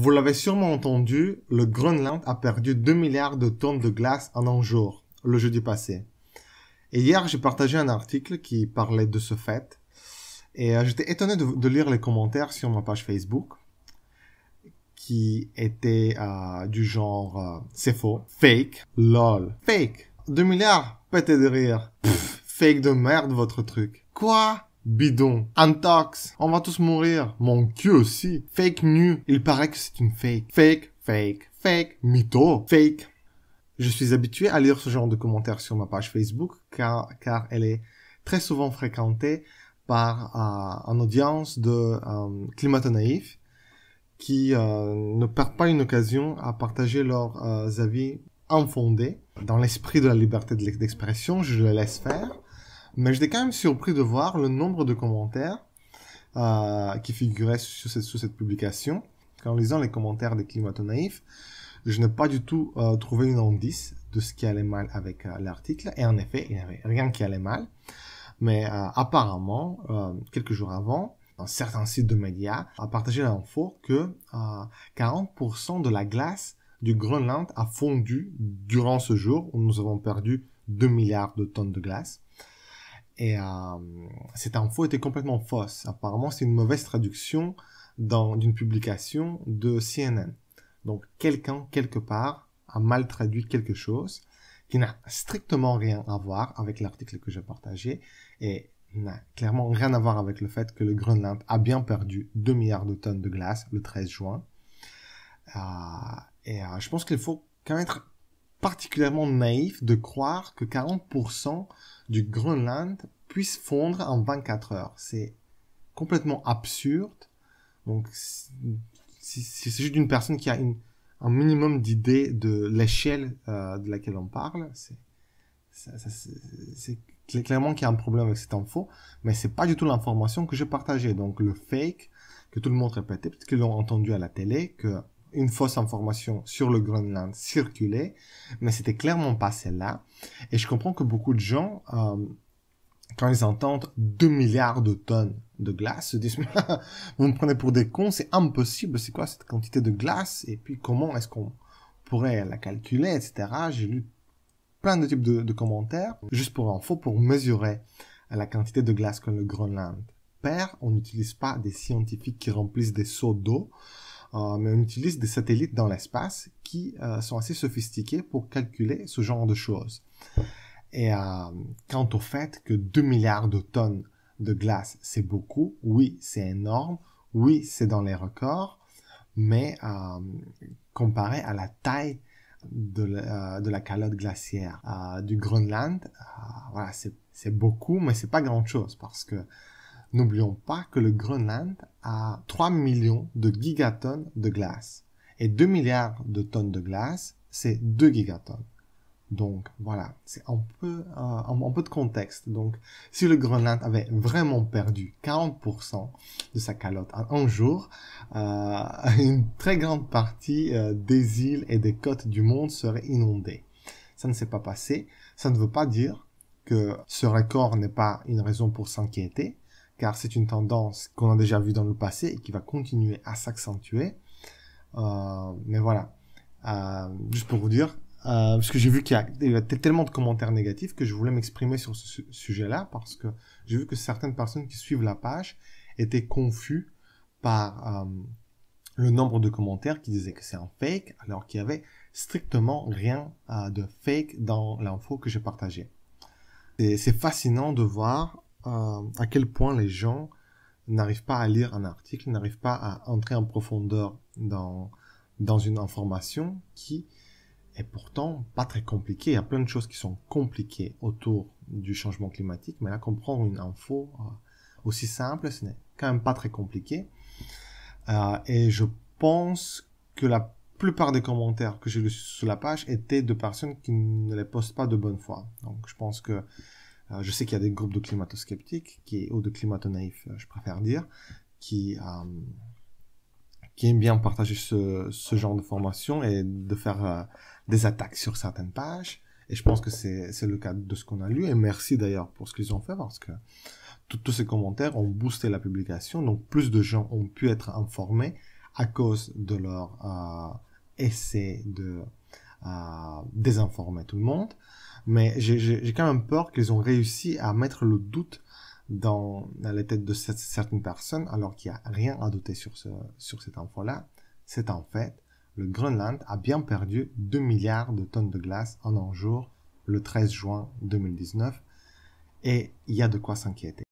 Vous l'avez sûrement entendu, le Groenland a perdu 2 milliards de tonnes de glace en un jour, le jeudi passé. Et hier, j'ai partagé un article qui parlait de ce fait. Et j'étais étonné de lire les commentaires sur ma page Facebook, qui étaient du genre c'est faux, fake, lol, fake, 2 milliards, pété de rire, pff, fake de merde votre truc. Quoi? Bidon, intox, on va tous mourir, mon cul aussi, fake news, il paraît que c'est une fake, fake, mytho, fake. Je suis habitué à lire ce genre de commentaires sur ma page Facebook car elle est très souvent fréquentée par une audience de climato-naïfs qui ne perdent pas une occasion à partager leurs avis infondés. Dans l'esprit de la liberté d'expression, je le laisse faire. Mais j'étais quand même surpris de voir le nombre de commentaires qui figuraient sous cette publication. En lisant les commentaires des climato-naïfs, je n'ai pas du tout trouvé un indice de ce qui allait mal avec l'article. Et en effet, il n'y avait rien qui allait mal. Mais apparemment, quelques jours avant, un certain site de médias a partagé l'info que 40% de la glace du Groenland a fondu durant ce jour où nous avons perdu 2 milliards de tonnes de glace. Et cette info était complètement fausse. Apparemment, c'est une mauvaise traduction d'une publication de CNN. Donc, quelqu'un, quelque part, a mal traduit quelque chose qui n'a strictement rien à voir avec l'article que j'ai partagé et n'a clairement rien à voir avec le fait que le Groenland a bien perdu 2 milliards de tonnes de glace le 13 juin. Je pense qu'il faut quand même être particulièrement naïf de croire que 40% du Groenland puisse fondre en 24 heures. C'est complètement absurde. Donc, si c'est juste une personne qui a un minimum d'idée de l'échelle de laquelle on parle, c'est clairement qu'il y a un problème avec cette info, mais c'est pas du tout l'information que j'ai partagée. Donc, le fake que tout le monde répétait, peut-être qu'ils l'ont entendu à la télé, que une fausse information sur le Groenland circulait, mais c'était clairement pas celle-là. Et je comprends que beaucoup de gens, quand ils entendent 2 milliards de tonnes de glace, se disent « Vous me prenez pour des cons, c'est impossible, c'est quoi cette quantité de glace? Et puis comment est-ce qu'on pourrait la calculer, etc. » J'ai lu plein de types de commentaires, juste pour info, pour mesurer la quantité de glace que le Groenland perd. On n'utilise pas des scientifiques qui remplissent des seaux d'eau, mais on utilise des satellites dans l'espace qui sont assez sophistiqués pour calculer ce genre de choses. Et quant au fait que 2 milliards de tonnes de glace, c'est beaucoup, oui, c'est énorme, oui, c'est dans les records, mais comparé à la taille de la calotte glaciaire du Groenland, voilà, c'est beaucoup, mais c'est pas grand-chose, parce que n'oublions pas que le Groenland a 3 millions de gigatonnes de glace. Et 2 milliards de tonnes de glace, c'est 2 gigatonnes. Donc, voilà, c'est un peu de contexte. Donc, si le Groenland avait vraiment perdu 40% de sa calotte en un jour, une très grande partie des îles et des côtes du monde serait inondée. Ça ne s'est pas passé. Ça ne veut pas dire que ce record n'est pas une raison pour s'inquiéter, car c'est une tendance qu'on a déjà vue dans le passé et qui va continuer à s'accentuer. Mais voilà, juste pour vous dire, parce que j'ai vu qu'il y a tellement de commentaires négatifs que je voulais m'exprimer sur ce sujet-là, parce que j'ai vu que certaines personnes qui suivent la page étaient confus par le nombre de commentaires qui disaient que c'est un fake, alors qu'il y avait strictement rien de fake dans l'info que j'ai partagée. C'est fascinant de voir à quel point les gens n'arrivent pas à lire un article, n'arrivent pas à entrer en profondeur dans une information qui est pourtant pas très compliquée. Il y a plein de choses qui sont compliquées autour du changement climatique, mais là, comprendre une info aussi simple, ce n'est quand même pas très compliqué. Et je pense que la plupart des commentaires que j'ai lus sur la page étaient de personnes qui ne les postent pas de bonne foi. Donc, je pense que je sais qu'il y a des groupes de climato-sceptiques, ou de climato-naïfs, je préfère dire, qui aiment bien partager ce genre de formation et de faire des attaques sur certaines pages. Et je pense que c'est le cas de ce qu'on a lu. Et merci d'ailleurs pour ce qu'ils ont fait, parce que tous ces commentaires ont boosté la publication. Donc plus de gens ont pu être informés à cause de leur essai de désinformer tout le monde. Mais j'ai quand même peur qu'ils ont réussi à mettre le doute dans la tête de certaines personnes, alors qu'il n'y a rien à douter sur cette info-là. C'est en fait, le Groenland a bien perdu 2 milliards de tonnes de glace en un jour, le 13 juin 2019, et il y a de quoi s'inquiéter.